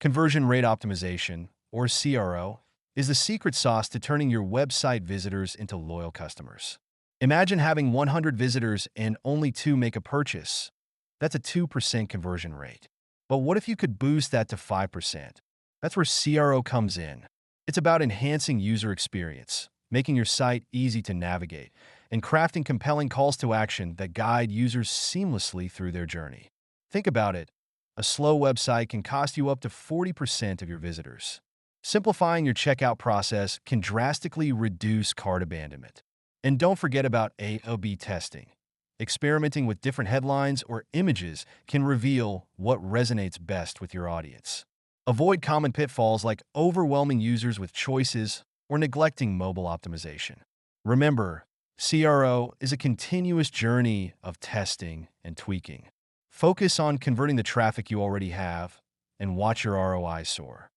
Conversion rate optimization, or CRO, is the secret sauce to turning your website visitors into loyal customers. Imagine having 100 visitors and only 2 make a purchase. That's a 2% conversion rate. But what if you could boost that to 5%? That's where CRO comes in. It's about enhancing user experience, making your site easy to navigate, and crafting compelling calls to action that guide users seamlessly through their journey. Think about it. A slow website can cost you up to 40% of your visitors. Simplifying your checkout process can drastically reduce cart abandonment. And don't forget about A/B testing. Experimenting with different headlines or images can reveal what resonates best with your audience. Avoid common pitfalls like overwhelming users with choices or neglecting mobile optimization. Remember, CRO is a continuous journey of testing and tweaking. Focus on converting the traffic you already have and watch your ROI soar.